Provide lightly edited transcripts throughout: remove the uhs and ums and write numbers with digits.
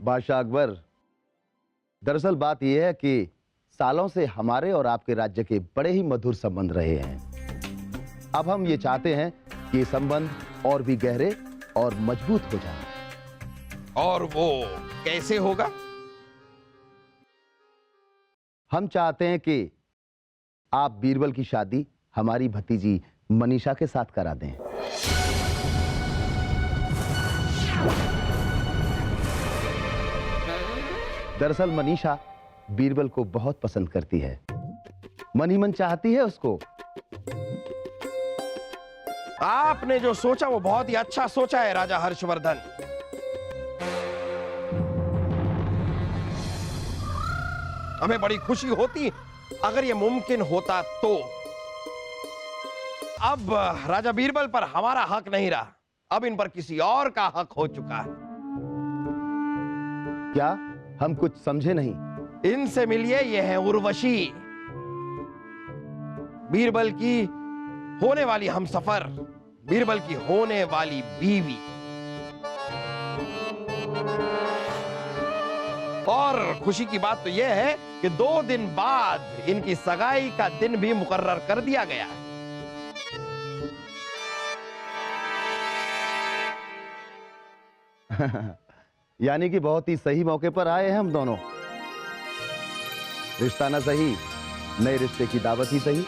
बादशाह अकबर, दरअसल बात यह है कि सालों से हमारे और आपके राज्य के बड़े ही मधुर संबंध रहे हैं। अब हम ये चाहते हैं कि ये संबंध और भी गहरे और मजबूत हो जाएं। और वो कैसे होगा? हम चाहते हैं कि आप बीरबल की शादी हमारी भतीजी मनीषा के साथ करा दें। दरअसल मनीषा बीरबल को बहुत पसंद करती है, मन ही मन चाहती है उसको। आपने जो सोचा वो बहुत ही अच्छा सोचा है राजा हर्षवर्धन। हमें बड़ी खुशी होती अगर ये मुमकिन होता तो। अब राजा बीरबल पर हमारा हक नहीं रहा, अब इन पर किसी और का हक हो चुका है। क्या? हम कुछ समझे नहीं। इनसे मिलिए, ये है उर्वशी, बीरबल की होने वाली हमसफर, बीरबल की होने वाली बीवी। और खुशी की बात तो यह है कि 2 दिन बाद इनकी सगाई का दिन भी मुकर्रर कर दिया गया है। यानी कि बहुत ही सही मौके पर आए हैं हम दोनों। रिश्ता ना सही, नए रिश्ते की दावत ही सही।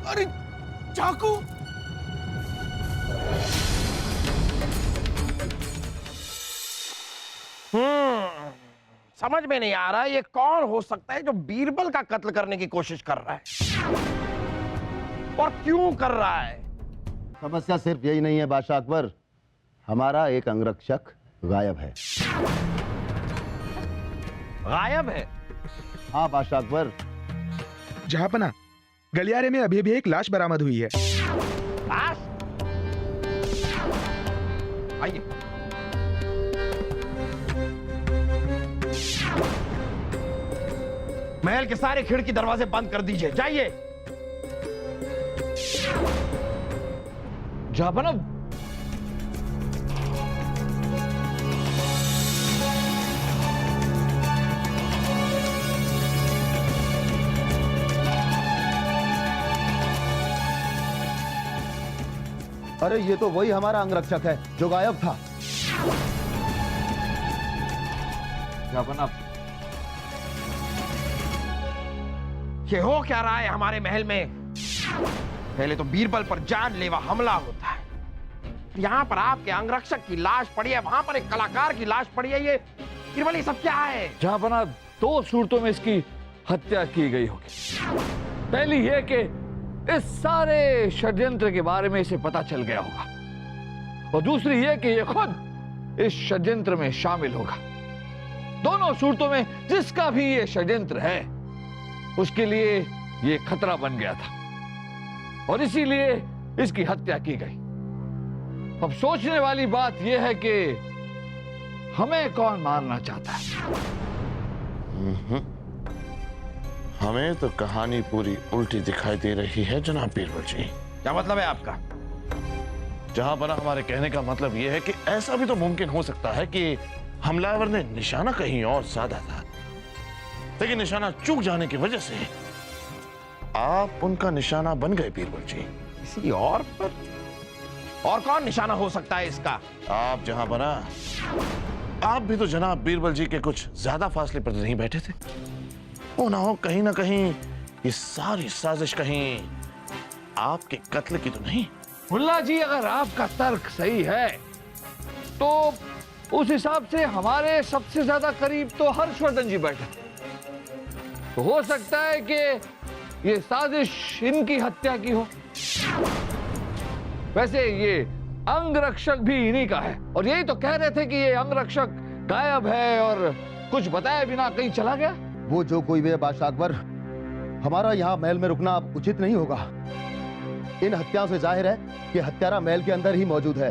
अरे चाकू! समझ में नहीं आ रहा ये कौन हो सकता है जो बीरबल का कत्ल करने की कोशिश कर रहा है, और क्यों कर रहा है? समस्या सिर्फ यही नहीं है बादशाह अकबर, हमारा एक अंगरक्षक गायब है। गायब है? हाँ बादशाह अकबर। जहांपना, गलियारे में अभी भी एक लाश बरामद हुई है। लाश? आइए। महल के सारे खिड़की दरवाजे बंद कर दीजिए, जाइए। जहांपना, अरे ये तो वही हमारा अंगरक्षक है जो गायब था। जहांपना, ये हो क्या रहा है हमारे महल में? पहले तो बीरबल पर जानलेवा हमला होता है, यहाँ पर आपके अंगरक्षक की लाश पड़ी है, वहां पर एक कलाकार की लाश पड़ी है। ये बीरबल, ये सब क्या है? जहांपना, 2 सूरतों में इसकी हत्या की गई होगी। पहली ये कि इस सारे षड्यंत्र के बारे में इसे पता चल गया होगा, और दूसरी ये कि ये खुद इस षड्यंत्र में शामिल होगा। दोनों सूरतों में जिसका भी ये षड्यंत्र है उसके लिए ये खतरा बन गया था, और इसीलिए इसकी हत्या की गई। अब सोचने वाली बात यह है कि हमें कौन मारना चाहता है? हमें तो कहानी पूरी उल्टी दिखाई दे रही है जनाब बीरबल जी। क्या मतलब है आपका? जहांपना, हमारे कहने का मतलब यह है कि ऐसा भी तो मुमकिन हो सकता है कि हमलावर ने निशाना कहीं और साधा था, लेकिन निशाना चूक जाने की वजह से आप उनका निशाना बन गए बीरबल जी। किसी और पर? और कौन निशाना हो सकता है इसका? आप जहांपना, आप भी तो जनाब बीरबल जी के कुछ ज्यादा फासले पर नहीं बैठे थे? वो ना हो कहीं ना कहीं ये सारी साजिश कहीं आपके कत्ल की तो नहीं? मुल्ला जी, अगर आपका तर्क सही है तो उस हिसाब से हमारे सबसे ज्यादा करीब तो हर्षवर्धन जी बैठे, तो हो सकता है कि ये साजिश इनकी हत्या की हो। वैसे ये अंगरक्षक भी इन्हीं का है, और यही तो कह रहे थे कि ये अंगरक्षक गायब है और कुछ बताए बिना कहीं चला गया। वो जो कोई भी है बादशाह अकबर, हमारा यहाँ महल में रुकना अब उचित नहीं होगा। इन हत्याओं से जाहिर है कि हत्यारा महल के अंदर ही मौजूद है,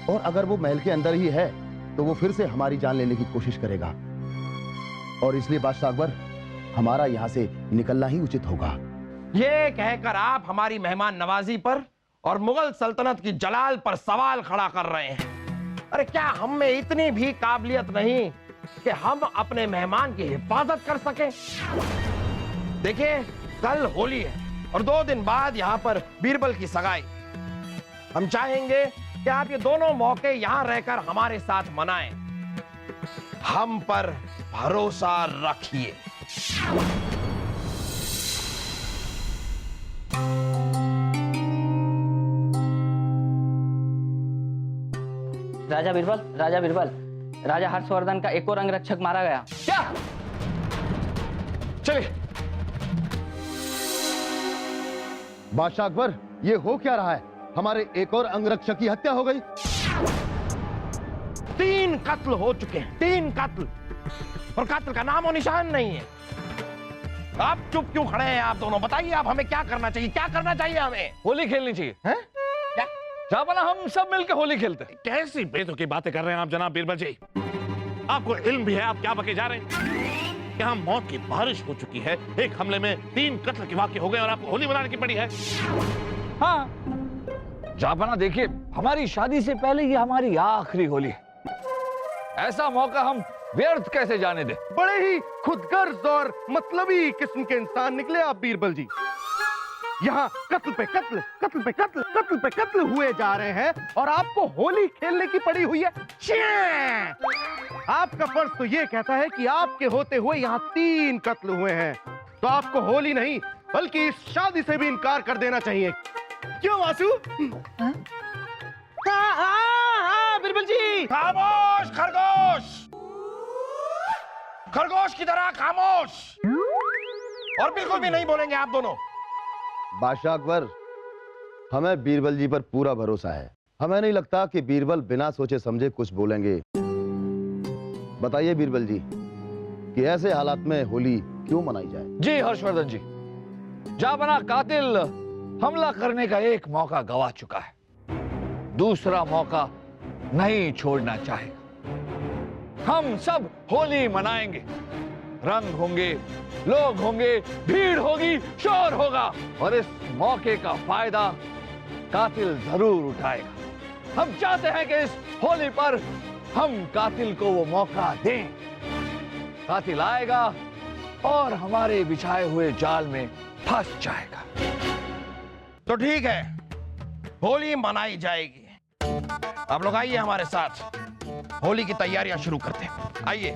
और अगर वो महल के अंदर ही है तो वो फिर से हमारी जान लेने की कोशिश करेगा, और इसलिए बादशाह अकबर, हमारा यहाँ से निकलना ही उचित होगा। ये कहकर आप हमारी मेहमान नवाजी पर और मुगल सल्तनत की जलाल पर सवाल खड़ा कर रहे हैं। अरे क्या हम में इतनी भी काबिलियत नहीं कि हम अपने मेहमान की हिफाजत कर सके? देखिए, कल होली है और 2 दिन बाद यहाँ पर बीरबल की सगाई। हम चाहेंगे कि आप ये दोनों मौके यहाँ रहकर हमारे साथ मनाएं। हम पर भरोसा रखिए। राजा बीरबल, राजा हर्षवर्धन का एक और अंगरक्षक मारा गया। क्या? चलिए। बादशाह अकबर, ये हो क्या रहा है? हमारे एक और अंगरक्षक की हत्या हो गई। 3 कत्ल हो चुके हैं, 3 कत्ल, और कत्ल का नामो निशान नहीं है। आप चुप क्यों खड़े हैं? आप दोनों बताइए, आप हमें क्या करना चाहिए? क्या करना चाहिए हमें? होली खेलनी चाहिए। हैं? क्या? जहां हम सब मिलकर होली खेलते हैं। कैसी बेतुकी की बातें कर रहे हैं आप जनाब बीरबल जी? आपको इल्म भी है आप क्या बके जा रहे हैं? यहाँ मौत की बारिश हो चुकी है, एक हमले में 3 कत्ल के वाक़े हो गए और आपको होली मनाने की पड़ी है। हाँ, जापाना देखिए, हमारी शादी से पहले ये हमारी आखिरी होली है। ऐसा मौका हम व्यर्थ कैसे जाने दे? बड़े ही खुदगर्ज और मतलबी किस्म के इंसान निकले आप बीरबल जी। यहाँ कत्ल पे कत्ल, कत्ल पे कत्ल, कत्ल पे कत्ल हुए जा रहे हैं और आपको होली खेलने की पड़ी हुई है। आपका फर्ज तो ये कहता है कि आपके होते हुए यहाँ 3 कत्ल हुए हैं, तो आपको होली नहीं बल्कि इस शादी से भी इनकार कर देना चाहिए। क्यों वासु? हाँ बीरबल जी। खामोश खरगोश, खरगोश की तरह खामोश, और बिल्कुल भी नहीं बोलेंगे आप दोनों। बादशाह अकबर, हमें बीरबल जी पर पूरा भरोसा है। हमें नहीं लगता कि बीरबल बिना सोचे समझे कुछ बोलेंगे। बताइए बीरबल जी कि ऐसे हालात में होली क्यों मनाई जाए? जी हर्षवर्धन जी, जापाना कातिल हमला करने का एक मौका गवा चुका है, दूसरा मौका नहीं छोड़ना चाहेगा। हम सब होली मनाएंगे, रंग होंगे, लोग होंगे, भीड़ होगी, शोर होगा, और इस मौके का फायदा कातिल जरूर उठाएगा। हम चाहते हैं कि इस होली पर हम कातिल को वो मौका दें। कातिल आएगा और हमारे बिछाए हुए जाल में फंस जाएगा। तो ठीक है, होली मनाई जाएगी। आप लोग आइए हमारे साथ, होली की तैयारियां शुरू करते हैं। आइए।